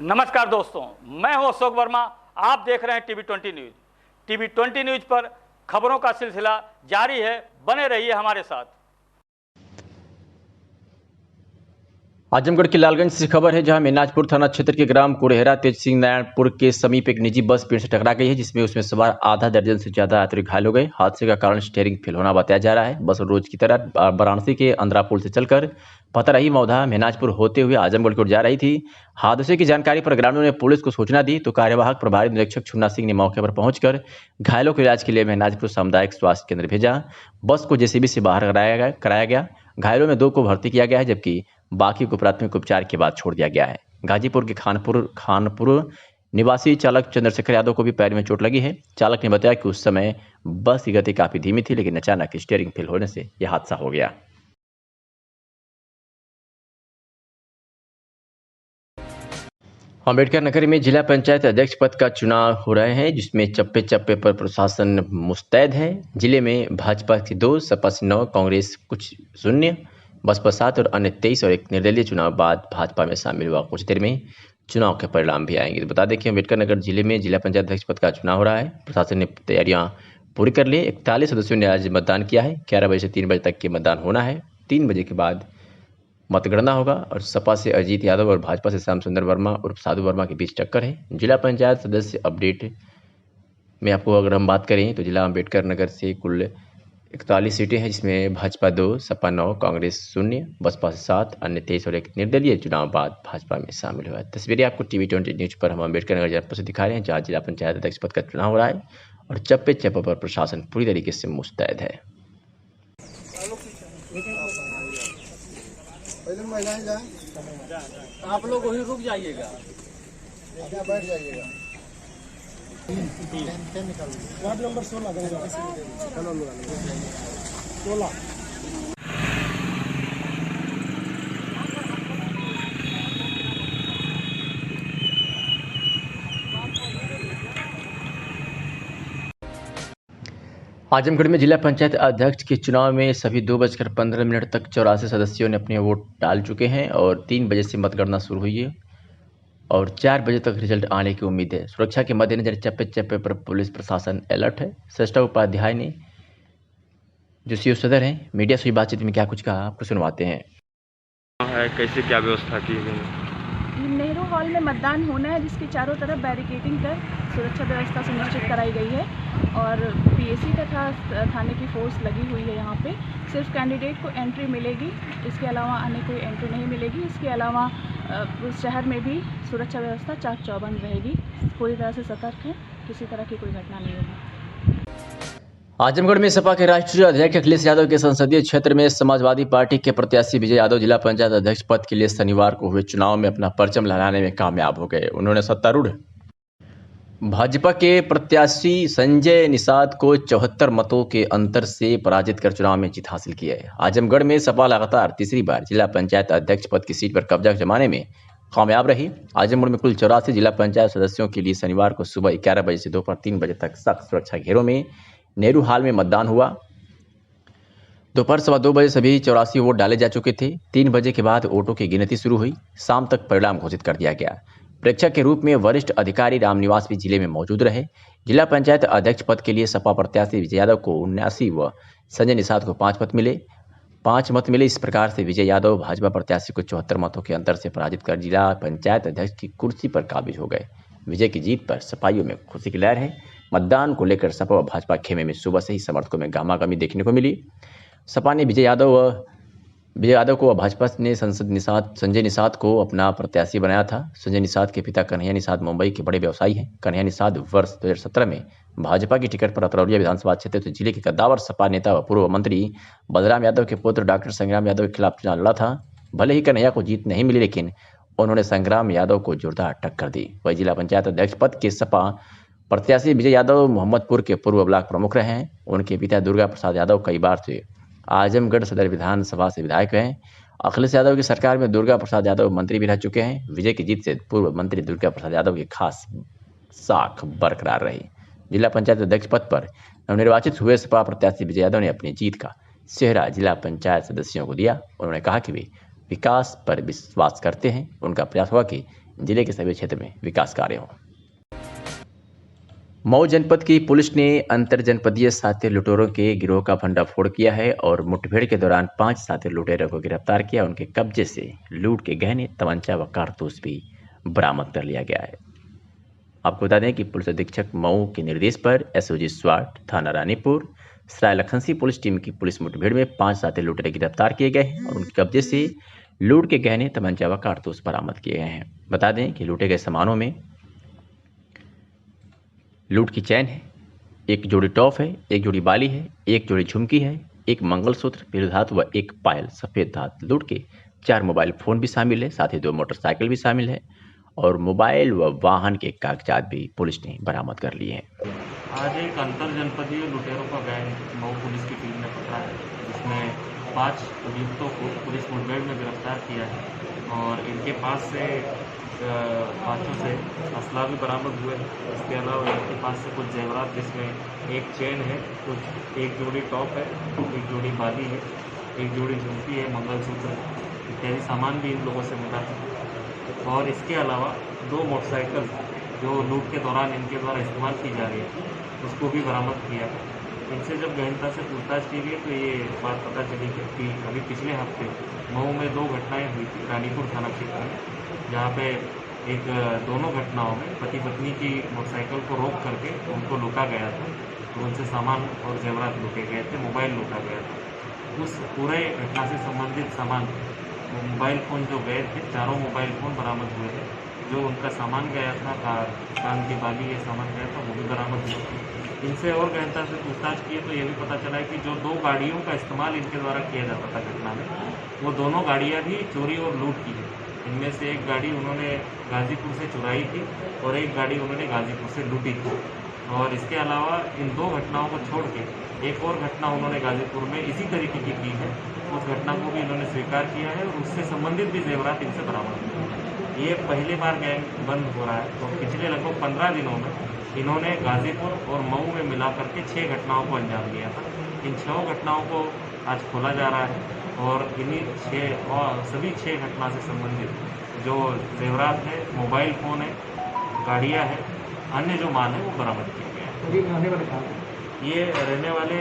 नमस्कार दोस्तों, मैं हूं अशोक वर्मा। आप देख रहे हैं टीवी 20 न्यूज। टीवी 20 न्यूज पर खबरों का सिलसिला जारी है। बने रहिए हमारे साथ। आजमगढ़ के लालगंज से खबर है, जहां मेनाजपुर थाना क्षेत्र के ग्राम कुरहेरा तेज सिंह नारायणपुर के समीप एक निजी बस पेड़ से टकरा गई है, जिसमें उसमें सवार आधा दर्जन से ज्यादा यात्री घायल हो गए। हादसे का कारण स्टीयरिंग फेल होना बताया जा रहा है। बस रोज की तरह वाराणसी के अंद्रापुल से चलकर पतरही मौधा मेनाजपुर होते हुए आजमगढ़ की ओर जा रही थी। हादसे की जानकारी पर ग्रामीणों ने पुलिस को सूचना दी, तो कार्यवाहक प्रभारी निरीक्षक छुन्ना सिंह ने मौके पर पहुंचकर घायलों के इलाज के लिए मेनाजपुर सामुदायिक स्वास्थ्य केंद्र भेजा। बस को जेसीबी से बाहर कराया गया। घायलों में 2 को भर्ती किया गया है, जबकि बाकी को प्राथमिक उपचार के बाद छोड़ दिया गया है। गाजीपुर के खानपुर निवासी चालक चंद्रशेखर यादव को भी पैर में चोट लगी है। चालक ने बताया कि उस समय बस की गति काफी धीमी थी, लेकिन अचानक स्टीयरिंग फेल होने से यह हादसा हो गया। अम्बेडकर नगर में जिला पंचायत अध्यक्ष पद का चुनाव हो रहे हैं, जिसमें चप्पे चप्पे पर प्रशासन मुस्तैद है। जिले में भाजपा की 2, सपा से 9, कांग्रेस कुछ 0, बसपा 7 और अन्य 23 और एक निर्दलीय चुनाव बाद भाजपा में शामिल हुआ। कुछ देर में चुनाव के परिणाम भी आएंगे। तो बता दें कि अम्बेडकर नगर जिले में जिला पंचायत अध्यक्ष पद का चुनाव हो रहा है। प्रशासन ने तैयारियां पूरी कर ली। 41 सदस्यों ने आज मतदान किया है। 11 बजे से 3 बजे तक के मतदान होना है। 3 बजे के बाद मतगणना होगा और सपा से अजीत यादव और भाजपा से श्याम सुंदर वर्मा और साधु वर्मा के बीच टक्कर है। जिला पंचायत सदस्य अपडेट में आपको अगर हम बात करें तो जिला अम्बेडकर नगर से कुल 41 सीटें हैं, जिसमें भाजपा 2, सपा 9, कांग्रेस 0, बसपा 7, अन्य 23 और एक निर्दलीय चुनाव बाद भाजपा में शामिल हुआ है। तस्वीरें आपको टीवी 20 न्यूज पर हम अम्बेडकर नगर जनपद से दिखा रहे हैं, जहाँ जिला पंचायत अध्यक्ष पद का चुनाव हो रहा है और चप्पे चप्पे पर प्रशासन पूरी तरीके से मुस्तैद है। पहले महिलाएं जाएं, आप लोग वहीं रुक जाइएगा, बैठ जाइएगा। वार्ड नंबर 16 आजमगढ़ में जिला पंचायत अध्यक्ष के चुनाव में सभी 2:15 तक 84 सदस्यों ने अपने वोट डाल चुके हैं और 3 बजे से मतगणना शुरू हुई है और 4 बजे तक रिजल्ट आने की उम्मीद है। सुरक्षा के मद्देनजर चप्पे चप्पे पर पुलिस प्रशासन अलर्ट है। सृष्टा उपाध्याय ने, जो सीओ सदर हैं, मीडिया से बातचीत में क्या कुछ कहा, आपको सुनवाते हैं। कैसे क्या व्यवस्था की गई? नेहरू हॉल में मतदान होना है, जिसके चारों तरफ बैरिकेडिंग कर सुरक्षा व्यवस्था सुनिश्चित कराई गई है और पीएसी तथा थाने की फोर्स लगी हुई है। यहाँ पे सिर्फ कैंडिडेट को एंट्री मिलेगी, इसके अलावा अन्य कोई एंट्री नहीं मिलेगी। इसके अलावा शहर में भी सुरक्षा व्यवस्था चाक चौबंद रहेगी। पूरी तरह से सतर्क है, किसी तरह की कोई घटना नहीं होगी। आजमगढ़ में सपा के राष्ट्रीय अध्यक्ष अखिलेश यादव के संसदीय क्षेत्र में समाजवादी पार्टी के प्रत्याशी विजय यादव जिला पंचायत अध्यक्ष पद के लिए शनिवार को हुए चुनाव में अपना परचम लहराने में कामयाब हो गए। उन्होंने सत्तारूढ़ भाजपा के प्रत्याशी संजय निषाद को 74 मतों के अंतर से पराजित कर चुनाव में जीत हासिल की है। आजमगढ़ में सपा लगातार तीसरी बार जिला पंचायत अध्यक्ष पद की सीट पर कब्जा जमाने में कामयाब रही। आजमगढ़ में कुल 84 जिला पंचायत सदस्यों के लिए शनिवार को सुबह 11 बजे से दोपहर 3 बजे तक सख्त सुरक्षा घेरों में नेहरू हॉल में मतदान हुआ। दोपहर 2:15 बजे सभी 84 वोट डाले जा चुके थे। 3 बजे के बाद वोटों की गिनती शुरू हुई। शाम तक परिणाम घोषित कर दिया गया। प्रेक्षक के रूप में वरिष्ठ अधिकारी रामनिवास भी जिले में मौजूद रहे। जिला पंचायत अध्यक्ष पद के लिए सपा प्रत्याशी विजय यादव को 79 व संजय निषाद को 5 मत मिले। इस प्रकार से विजय यादव भाजपा प्रत्याशी को 74 मतों के अंतर से पराजित कर जिला पंचायत अध्यक्ष की कुर्सी पर काबिज हो गए। विजय की जीत पर सपाइयों में खुशी की लहर है। मतदान को लेकर सपा व भाजपा खेमे में सुबह से ही समर्थकों में गहमागहमी देखने को मिली। सपा ने विजय यादव को भाजपा ने संजय निषाद को अपना प्रत्याशी बनाया था। संजय निषाद के पिता कन्हैया निषाद मुंबई के बड़े व्यवसायी हैं। कन्हैया निषाद वर्ष 2017 में भाजपा की टिकट पर अतरौलिया विधानसभा क्षेत्र से जिले के कद्दावर सपा नेता व पूर्व मंत्री बलराम यादव के पुत्र डॉक्टर संग्राम यादव के खिलाफ चुनाव लड़ा था। भले ही कन्हैया को जीत नहीं मिली, लेकिन उन्होंने संग्राम यादव को जोरदार टक्कर दी। वही जिला पंचायत अध्यक्ष पद के सपा प्रत्याशी विजय यादव मोहम्मदपुर के पूर्व ब्लॉक प्रमुख रहे हैं। उनके पिता दुर्गा प्रसाद यादव कई बार से आजमगढ़ सदर विधानसभा से विधायक हैं। अखिलेश यादव की सरकार में दुर्गा प्रसाद यादव मंत्री भी रह चुके हैं। विजय की जीत से पूर्व मंत्री दुर्गा प्रसाद यादव की खास साख बरकरार रही। जिला पंचायत अध्यक्ष पद पर नवनिर्वाचित हुए सपा प्रत्याशी विजय यादव ने अपनी जीत का सेहरा जिला पंचायत सदस्यों को दिया। उन्होंने कहा कि वे विकास पर विश्वास करते हैं। उनका प्रयास हुआ कि जिले के सभी क्षेत्र में विकास कार्य हों। मऊ जनपद की पुलिस ने अंतर जनपदीय साथी लुटेरों के गिरोह का भंडाफोड़ किया है और मुठभेड़ के दौरान 5 साथी लुटेरों को गिरफ्तार किया। उनके कब्जे से लूट के गहने, तमंचा व कारतूस भी बरामद कर लिया गया है। आपको बता दें कि पुलिस अधीक्षक मऊ के निर्देश पर एसओजी स्वाट थाना रानीपुर सराय लखनसी पुलिस टीम की पुलिस मुठभेड़ में 5 साथी लुटेरे गिरफ्तार किए गए हैं और उनके कब्जे से लूट के गहने, तमंचा व कारतूस बरामद किए गए हैं। बता दें कि लूटे गए सामानों में लूट की चैन है, एक जोड़ी टॉप है, एक जोड़ी बाली है, एक जोड़ी झुमकी है, एक मंगलसूत्र पीले धातु व एक पायल सफेद धातु। लूट के 4 मोबाइल फोन भी शामिल है, साथ ही 2 मोटरसाइकिल भी शामिल है और मोबाइल व वाहन के कागजात भी पुलिस ने बरामद कर लिए हैं। आज एक अंतर जनपदीय लुटेरों का गैंग मऊ पुलिस की टीम ने पकड़ा है, जिसमें 5 अभियुक्तों को पुलिस मुठभेड़ में गिरफ्तार किया है और इनके पास से 5 से असला भी बरामद हुए हैं। इसके अलावा इनके पास से कुछ जेवरात, जिसमें एक चेन है, एक जोड़ी टॉप है, एक जोड़ी बाली है, एक जोड़ी झुमकी है, मंगलसूत्र इत्यादि सामान भी इन लोगों से मिला है। और इसके अलावा 2 मोटरसाइकिल जो लूट के दौरान इनके द्वारा इस्तेमाल की जा रही है, उसको भी बरामद किया है। इनसे जब गहनता से पूछताछ की गई तो ये बात पता चली कि अभी पिछले हफ्ते मऊ में 2 घटनाएं हुई थी रानीपुर थाना क्षेत्र में, जहाँ पे दोनों घटनाओं में पति पत्नी की मोटरसाइकिल को रोक करके उनको लूटा गया था। तो उनसे सामान और जेवरात लूटे गए थे, मोबाइल लूटा गया था। उस पूरे घटना से संबंधित सामान, मोबाइल फ़ोन जो गए थे, 4 मोबाइल फ़ोन बरामद हुए थे। जो उनका सामान गया था, कान की बाली, ये सामान गया था, वो भी बरामद हुआ। इनसे और गहनता से पूछताछ किए तो ये भी पता चला है कि जो 2 गाड़ियों का इस्तेमाल इनके द्वारा किया जाता था घटना में, वो दोनों गाड़ियाँ भी चोरी और लूट की है। इनमें से एक गाड़ी उन्होंने गाज़ीपुर से चुराई थी और एक गाड़ी उन्होंने गाज़ीपुर से लूटी थी। और इसके अलावा इन 2 घटनाओं को छोड़ के एक और घटना उन्होंने गाज़ीपुर में इसी तरीके की है। उस घटना को भी इन्होंने स्वीकार किया है और उससे संबंधित भी जेवरात इनसे बरामद हुए हैं। ये पहली बार गैंग बंद हो रहा है। तो पिछले लगभग 15 दिनों में इन्होंने गाज़ीपुर और मऊ में मिला करके 6 घटनाओं को अंजाम दिया था। इन 6 घटनाओं को आज खोला जा रहा है और इन्हीं 6 और सभी 6 घटना से संबंधित जो जेवरात है, मोबाइल फ़ोन है, गाड़ियाँ हैं, अन्य जो माल है वो बरामद किया गया है। ये रहने वाले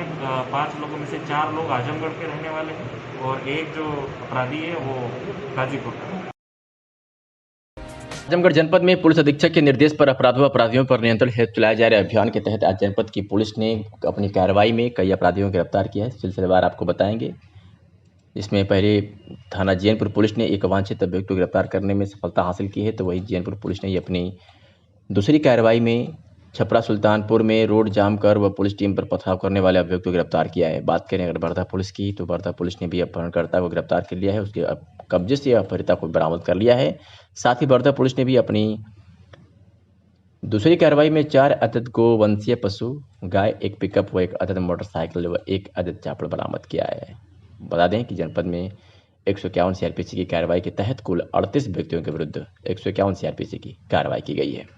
5 लोगों में से 4 लोग आजमगढ़ के रहने वाले हैं और एक जो अपराधी है वो गाज़ीपुर का है। आजमगढ़ जनपद में पुलिस अधीक्षक के निर्देश पर अपराधियों पर नियंत्रण हेतु चलाए जा रहे अभियान के तहत आज जनपद की पुलिस ने अपनी कार्रवाई में कई अपराधियों को गिरफ्तार किया है। सिलसिलेवार आपको बताएंगे। इसमें पहले थाना जैनपुर पुलिस ने एक अवांछित अभियुक्त को गिरफ्तार करने में सफलता हासिल की है, तो वहीं जैनपुर पुलिस ने अपनी दूसरी कार्रवाई में छपरा सुल्तानपुर में रोड जाम कर वह पुलिस टीम पर पथराव करने वाले अभियुक्त को गिरफ्तार किया है। बात करें अगर बर्धा पुलिस की, तो बर्धा पुलिस ने भी अपहरणकर्ता को गिरफ्तार कर लिया है, उसके कब्जे से अपहृता को बरामद कर लिया है। साथ ही बर्धा पुलिस ने भी अपनी दूसरी कार्रवाई में 4 अदद गोवंशीय पशु गाय, 1 पिकअप व 1 अदद मोटरसाइकिल व 1 अदद चापड़ बरामद किया है। बता दें कि जनपद में 151 सीआरपीसी की कार्रवाई के तहत कुल 38 व्यक्तियों के विरुद्ध 151 सीआरपीसी की कार्रवाई की गई है।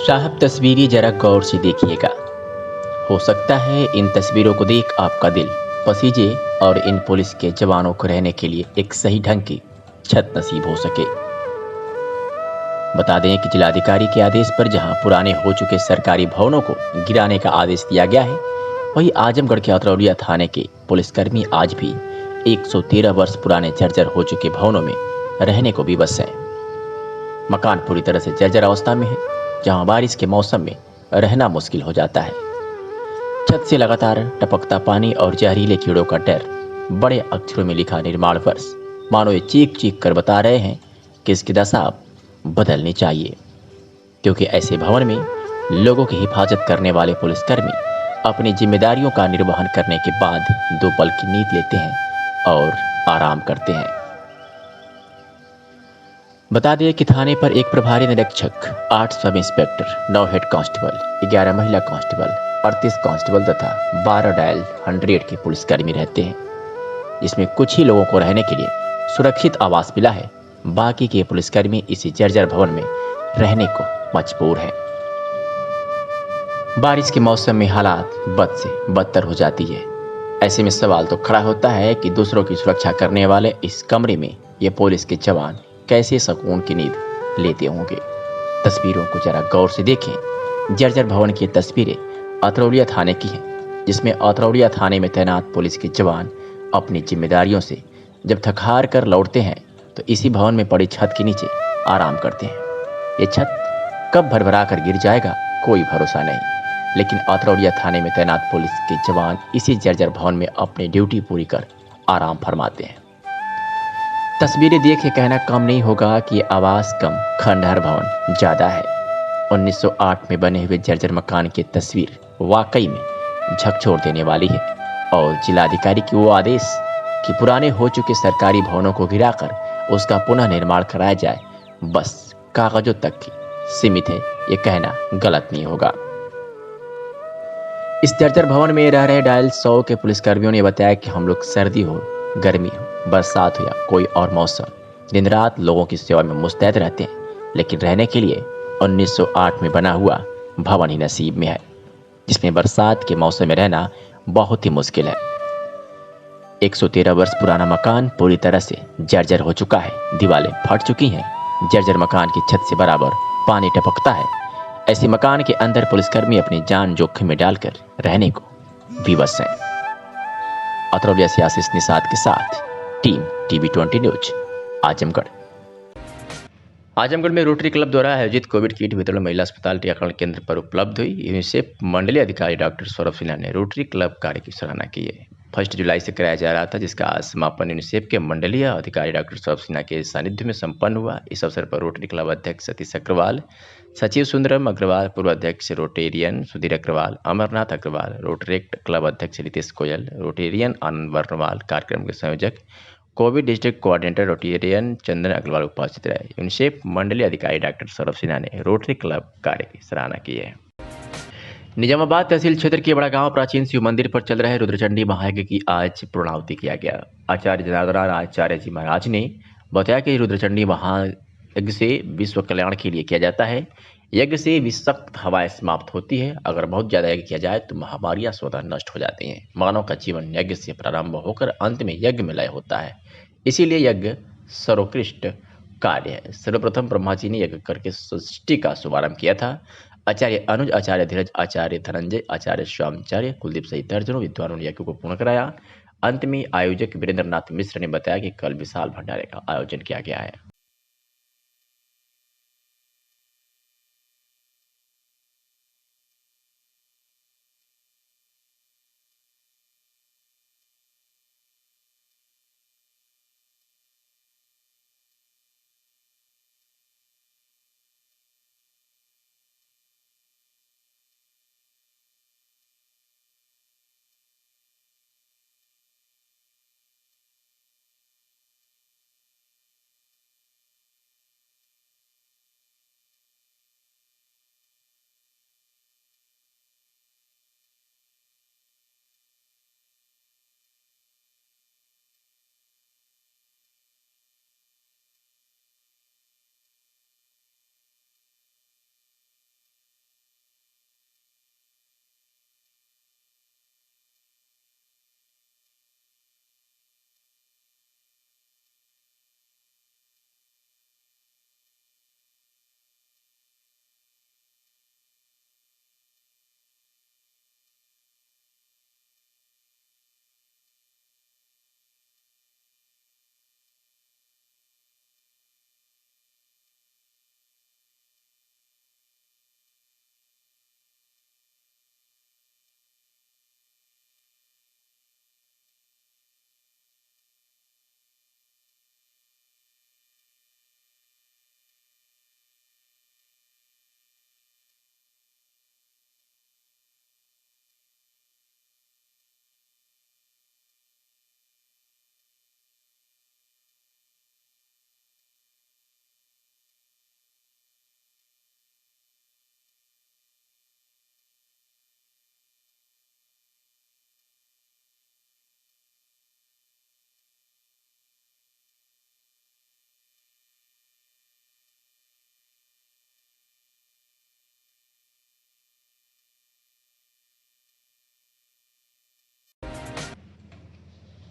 साहब तस्वीरें जरा गौर से देखिएगा। हो सकता है इन तस्वीरों को देख आपका दिल पसीजे और इन पुलिस के जवानों को रहने के लिए एक सही ढंग की छत नसीब हो सके। बता दें कि जिलाधिकारी के आदेश पर जहां पुराने हो चुके सरकारी भवनों को गिराने का आदेश दिया गया है, वहीं आजमगढ़ के अतरौलिया थाने के पुलिसकर्मी आज भी 113 वर्ष पुराने जर्जर हो चुके भवनों में रहने को विवश हैं। मकान पूरी तरह से जर्जर अवस्था में है, जहां बारिश के मौसम में रहना मुश्किल हो जाता है। छत से लगातार टपकता पानी और जहरीले कीड़ों का डर बड़े अक्षरों में लिखा निर्माण वर्ष, मानो ये चीख चीख कर बता रहे हैं कि इसकी दशा अब बदलनी चाहिए, क्योंकि ऐसे भवन में लोगों की हिफाजत करने वाले पुलिसकर्मी अपनी जिम्मेदारियों का निर्वहन करने के बाद 2 पल की नींद लेते हैं और आराम करते हैं। बता दें कि थाने पर एक प्रभारी निरीक्षक, 8 सब इंस्पेक्टर, 9 हेड कांस्टेबल, 11 महिला कांस्टेबल, 38 कांस्टेबल तथा 12 डायल 100 के पुलिसकर्मी रहते हैं, जिसमें कुछ ही लोगों को रहने के लिए सुरक्षित आवास मिला है। बाकी के पुलिसकर्मी इसी जर्जर भवन में रहने को मजबूर हैं। बारिश के मौसम में हालात बद से बदतर हो जाती है। ऐसे में सवाल तो खड़ा होता है कि दूसरों की सुरक्षा करने वाले इस कमरे में ये पुलिस के जवान कैसे सुकून की नींद लेते होंगे। तस्वीरों को जरा गौर से देखें। जर्जर भवन की तस्वीरें अतरौलिया थाने की हैं, जिसमें अतरौलिया थाने में तैनात पुलिस के जवान अपनी जिम्मेदारियों से जब थक हार कर लौटते हैं तो इसी भवन में पड़ी छत के नीचे आराम करते हैं। ये छत कब भरभरा कर गिर जाएगा कोई भरोसा नहीं, लेकिन अतरौलिया थाने में तैनात पुलिस के जवान इसी जर्जर भवन में अपनी ड्यूटी पूरी कर आराम फरमाते हैं। तस्वीरें देख के कहना कम नहीं होगा कि ये आवास कम खंडहर भवन ज्यादा है। 1908 में बने हुए जर्जर मकान की तस्वीर वाकई में झकझोर देने वाली है और जिलाधिकारी की वो आदेश कि पुराने हो चुके सरकारी भवनों को गिराकर उसका पुनः निर्माण कराया जाए, बस कागजों तक ही सीमित है, ये कहना गलत नहीं होगा। इस जर्जर भवन में रह रहे डायल 100 के पुलिसकर्मियों ने बताया कि हम लोग सर्दी हो, गर्मी हो, बरसात हो या कोई और मौसम, दिन रात लोगों की सेवा में मुस्तैद रहते हैं, लेकिन रहने के लिए 1908 में बना हुआ भवन ही नसीब में है, जिसमें बरसात के मौसम में रहना बहुत ही मुश्किल है। 113 वर्ष पुराना मकान पूरी तरह से जर्जर हो चुका है, दीवारें फट चुकी हैं, जर्जर मकान की छत से बराबर पानी टपकता है। ऐसे मकान के अंदर पुलिसकर्मी अपनी जान जोखिम में डालकर रहने को विवश हैं। अतरौलिया से आशीष निषाद के साथ team TV20 news, Azamgarh. Azamgarh में रोटरी क्लब द्वारा आयोजित कोविड किट वितरण महिला अस्पताल टीकाकरण केंद्र पर उपलब्ध हुई। यूनिसेफ मंडलीय अधिकारी डॉक्टर सौरभ सिन्हा ने रोटरी क्लब कार्य की सराहना की है। 1 जुलाई से कराया जा रहा था, जिसका आज समापन यूनिसेफ के मंडलीय अधिकारी डॉक्टर सौरभ सिन्हा के सानिध्य में संपन्न हुआ। इस अवसर पर रोटरी क्लब अध्यक्ष सतीश अग्रवाल, सचिव सुंदरम अग्रवाल, पूर्व अध्यक्ष Rotarian Sudhir Agarwal, Amarnath Agarwal, Rotaract club अध्यक्ष रितेश गोयल, रोटेरियन आनंद वर्णवाल, कार्यक्रम के संयोजक Covid district coordinator Rotarian Chandan Agarwal उपस्थित रहे। यूनिसेफ मंडलीय अधिकारी डॉक्टर सौरभ सिन्हा ने रोटरी क्लब कार्य की सराहना की है। निजामाबाद तहसील क्षेत्र के बड़ा गांव प्राचीन शिव मंदिर पर चल रहे रुद्रचंडी महायज्ञ की आज पूर्णाहुति किया गया। आचार्य जनार्दन आचार्य जी महाराज ने बताया कि रुद्रचंडी महायज्ञ से विश्व कल्याण के लिए किया जाता है। यज्ञ से विषाक्त हवाएं समाप्त होती है। अगर बहुत ज्यादा यज्ञ किया जाए तो महामारियां स्वतः नष्ट हो जाती हैं। मानव का जीवन यज्ञ से प्रारंभ होकर अंत में यज्ञ में लय होता है, इसीलिए यज्ञ सर्वोत्कृष्ट कार्य है। सर्वप्रथम ब्रह्मा जी ने यज्ञ करके सृष्टि का शुभारंभ किया था। आचार्य अनुज, आचार्य धीरज, आचार्य धनंजय, आचार्य स्वामाचार्य, कुलदीप सहित दर्जनों विद्वानों ने यज्ञ को पूर्ण कराया। अंत में आयोजक वीरेंद्र नाथ मिश्र ने बताया कि कल विशाल भंडारे का आयोजन किया गया है।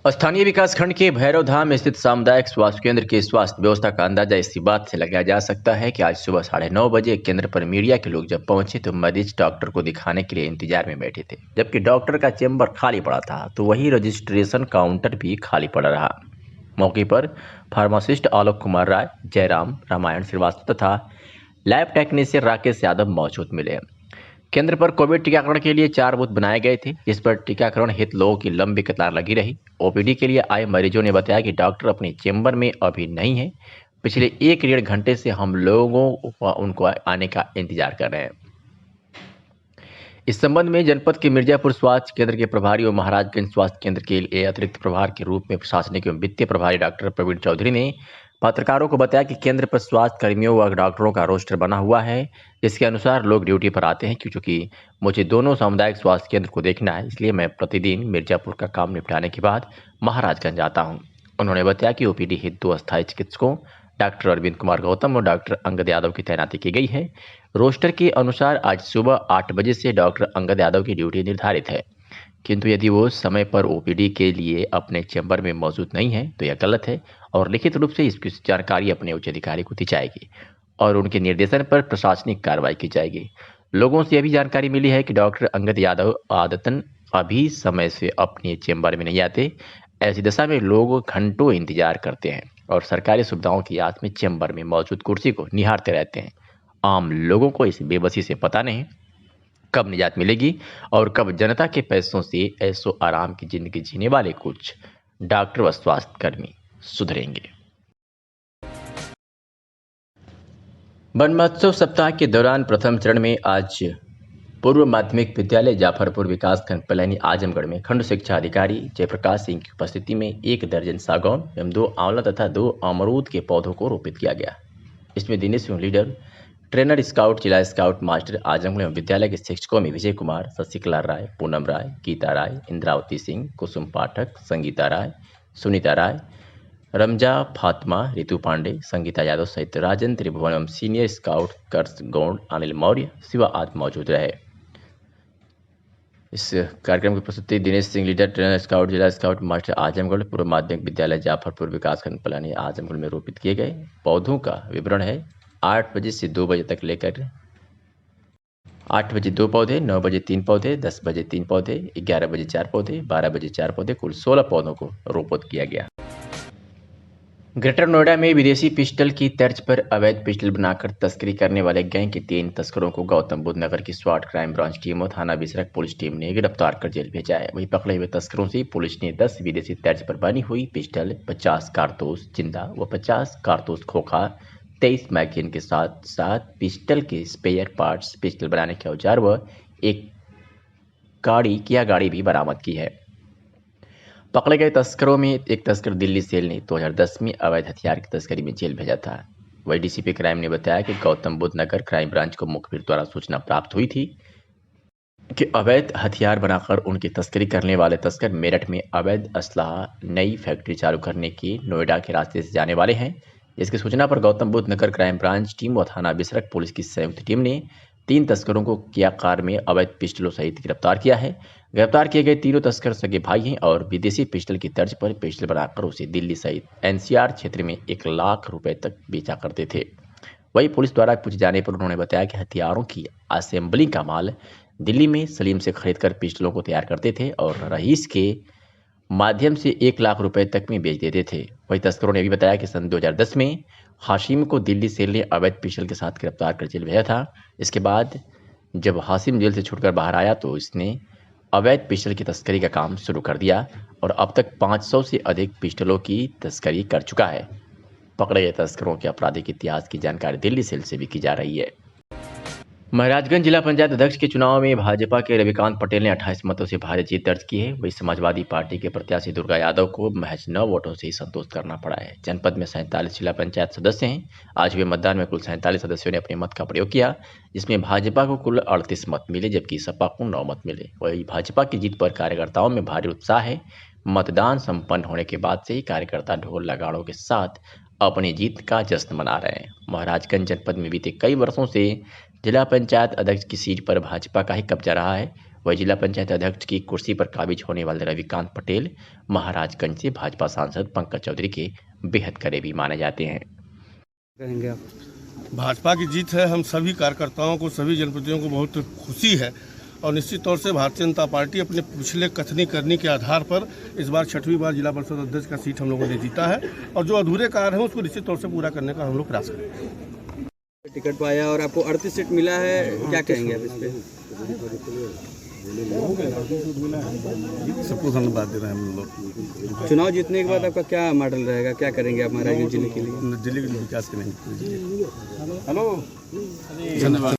स्थानीय विकास खंड के भैरव धाम स्थित सामुदायिक स्वास्थ्य केंद्र की स्वास्थ्य व्यवस्था का अंदाजा इसी बात से लगाया जा सकता है कि आज सुबह 9:30 बजे केंद्र पर मीडिया के लोग जब पहुंचे तो मरीज डॉक्टर को दिखाने के लिए इंतजार में बैठे थे। जबकि डॉक्टर का चेंबर खाली पड़ा था तो वही रजिस्ट्रेशन काउंटर भी खाली पड़ा रहा। मौके पर फार्मासिस्ट आलोक कुमार राय, जयराम रामायण श्रीवास्तव तथा लैब टेक्नीशियन राकेश यादव मौजूद मिले। केंद्र पर कोविड टीकाकरण के लिए 4 बूथ बनाए गए थे, जिस पर टीकाकरण हेतु लोगों की लंबी कतार लगी रही। ओपीडी के लिए आए मरीजों ने बताया कि डॉक्टर अपने चेंबर में अभी नहीं है। पिछले 1 घंटे से हम लोगों को उनको आने का इंतजार कर रहे हैं। इस संबंध में जनपद के मिर्जापुर स्वास्थ्य केंद्र के प्रभारी और महाराजगंज स्वास्थ्य केंद्र के लिए अतिरिक्त प्रभार के रूप में प्रशासनिक एवं वित्तीय प्रभारी डॉक्टर प्रवीण चौधरी ने पत्रकारों को बताया कि केंद्र पर स्वास्थ्य कर्मियों व डॉक्टरों का रोस्टर बना हुआ है, जिसके अनुसार लोग ड्यूटी पर आते हैं। क्योंकि मुझे दोनों सामुदायिक स्वास्थ्य केंद्र को देखना है, इसलिए मैं प्रतिदिन मिर्जापुर का काम निपटाने के बाद महाराजगंज आता हूं। उन्होंने बताया कि ओपीडी हेतु 2 अस्थायी चिकित्सकों डॉक्टर अरविंद कुमार गौतम और डॉक्टर अंगद यादव की तैनाती की गई है। रोस्टर के अनुसार आज सुबह 8 बजे से डॉक्टर अंगद यादव की ड्यूटी निर्धारित है, किंतु यदि वो समय पर ओपीडी के लिए अपने चैम्बर में मौजूद नहीं है तो यह गलत है और लिखित रूप से इसकी जानकारी अपने उच्च अधिकारी को दी जाएगी और उनके निर्देशन पर प्रशासनिक कार्रवाई की जाएगी। लोगों से यह भी जानकारी मिली है कि डॉक्टर अंगद यादव आदतन अभी समय से अपने चैम्बर में नहीं आते। ऐसी दशा में लोग घंटों इंतजार करते हैं और सरकारी सुविधाओं की याद में चैम्बर में मौजूद कुर्सी को निहारते रहते हैं। आम लोगों को इस बेबसी से पता नहीं कब निजात मिलेगी और कब जनता के पैसों से ऐसो आराम की जिंदगी जीने वाले कुछ डॉक्टर व स्वास्थ्य कर्मी सुधरेंगे। वन महोत्सव सप्ताह के दौरान प्रथम चरण में आज पूर्व माध्यमिक विद्यालय जाफरपुर विकासखंड पलैनी आजमगढ़ में खंड शिक्षा अधिकारी जयप्रकाश सिंह की उपस्थिति में 1 दर्जन सागौन एवं 2 आंवला तथा 2 अमरूद के पौधों को रोपित किया गया। इसमें दिनेश लीडर ट्रेनर स्काउट जिला स्काउट मास्टर आजमगढ़ एवं विद्यालय के शिक्षकों में विजय कुमार, शशिकला राय, पूनम राय, गीता राय, इंद्रावती सिंह, कुसुम पाठक, संगीता राय, सुनीता राय, रमजा फातिमा, रितु पांडे, संगीता यादव सहित राजन त्रिभुवन एवं सीनियर स्काउट कर्ष गौड़, अनिल मौर्य, शिवा आदि मौजूद रहे। इस कार्यक्रम की प्रस्तुति Dinesh Singh leader trainer scout जिला स्काउट मास्टर आजमगढ़ पूर्व माध्यमिक विद्यालय जाफरपुर विकासखंड पलानी आजमगढ़ में रोपित किए गए पौधों का विवरण है। 8 बजे से 2 बजे तक लेकर 8 बजे 2 पौधे, 9 बजे 3 पौधे, 10 बजे 3 पौधे, 11 बजे 4 पौधे, 12 बजे 4 पौधे, कुल 16 पौधों को रोपित किया गया। ग्रेटर नोएडा में विदेशी पिस्टल की तर्ज पर अवैध पिस्टल बनाकर तस्करी करने वाले गैंग के 3 तस्करों को गौतम बुद्ध नगर की स्वाट क्राइम ब्रांच टीम और थाना बिसरक पुलिस टीम ने गिरफ्तार कर जेल भेजा है। वहीं पकड़े हुए तस्करों से पुलिस ने 10 विदेशी तर्ज पर बनी हुई पिस्टल, 50 कारतूस जिंदा व 50 कारतूस खोखा, 23 मैगजीन के साथ साथ पिस्टल के स्पेयर पार्ट्स, पिस्टल बनाने के औजार व एक गाड़ी भी बरामद की है। पकड़े गए तस्करों में एक तस्कर दिल्ली सेल ने 2010 में अवैध हथियार की तस्करी में जेल भेजा था। वही डीसीपी क्राइम ने बताया कि गौतम बुद्ध नगर क्राइम ब्रांच को मुखबिर द्वारा सूचना प्राप्त हुई थी कि अवैध हथियार बनाकर उनकी तस्करी करने वाले तस्कर मेरठ में अवैध असलाह नई फैक्ट्री चालू करने के नोएडा के रास्ते से जाने वाले हैं। इसकी सूचना पर गौतम बुद्ध नगर क्राइम ब्रांच टीम और थाना बिसरक पुलिस की संयुक्त टीम ने 3 तस्करों को किया कार में अवैध पिस्टलों सहित गिरफ्तार किया है। गिरफ्तार किए गए तीनों तस्कर सगे भाई हैं और विदेशी पिस्टल की तर्ज पर पिस्टल बनाकर उसे दिल्ली सहित एनसीआर क्षेत्र में 1 लाख रुपए तक बेचा करते थे। वही पुलिस द्वारा पूछे जाने पर उन्होंने बताया कि हथियारों की असेंबली का माल दिल्ली में सलीम से खरीदकर पिस्टलों को तैयार करते थे और रईस के माध्यम से 1 लाख रुपए तक में बेच देते थे। वही तस्करों ने भी बताया कि सन 2010 में हाशिम को दिल्ली सेल ने अवैध पिस्टल के साथ गिरफ्तार कर जेल भेजा था। इसके बाद जब हाशिम जेल से छूटकर बाहर आया तो इसने अवैध पिस्टल की तस्करी का काम शुरू कर दिया और अब तक 500 से अधिक पिस्टलों की तस्करी कर चुका है। पकड़े गए तस्करों के आपराधिक इतिहास की जानकारी दिल्ली सेल से भी की जा रही है। महाराजगंज जिला पंचायत अध्यक्ष के चुनाव में भाजपा के रविकांत पटेल ने 28 मतों से भारी जीत दर्ज की है। वही समाजवादी पार्टी के प्रत्याशी दुर्गा यादव को महज 9 वोटों से ही संतोष करना पड़ा है। जनपद में 47 जिला पंचायत सदस्य हैं। आज हुए मतदान में कुल 47 सदस्यों ने अपने मत का प्रयोग किया, जिसमें भाजपा को कुल 38 मत मिले जबकि सपा को 9 मत मिले। वही भाजपा की जीत पर कार्यकर्ताओं में भारी उत्साह है। मतदान संपन्न होने के बाद से ही कार्यकर्ता ढोल नगाड़ों के साथ अपनी जीत का जश्न मना रहे हैं। महाराजगंज जनपद में बीते कई वर्षों से जिला पंचायत अध्यक्ष की सीट पर भाजपा का ही कब्जा रहा है। वही जिला पंचायत अध्यक्ष की कुर्सी पर काबिज होने वाले रविकांत पटेल महाराजगंज से भाजपा सांसद पंकज चौधरी के बेहद करीबी माने जाते हैं। कहेंगे आप? भाजपा की जीत है। हम सभी कार्यकर्ताओं को, सभी जनप्रतिनिधियों को बहुत खुशी है और निश्चित तौर से भारतीय जनता पार्टी अपने पिछले कथनी करनी के आधार पर इस बार 6वीं बार जिला परिषद अध्यक्ष का सीट हम लोगों ने जीता है और जो अधूरे कार्य हैं उसको निश्चित तौर से पूरा करने का हम लोग प्रयास करेंगे। टिकट पाया और आपको 38 सीट मिला है, क्या कहेंगे आप इस पे? सबको धन्यवाद दे रहे हैं हम लोग। चुनाव जीतने के बाद आपका क्या मॉडल रहेगा, क्या करेंगे आप महाराजगंज जिले के लिए? जिले के विकास करेंगे। हेलो, धन्यवाद।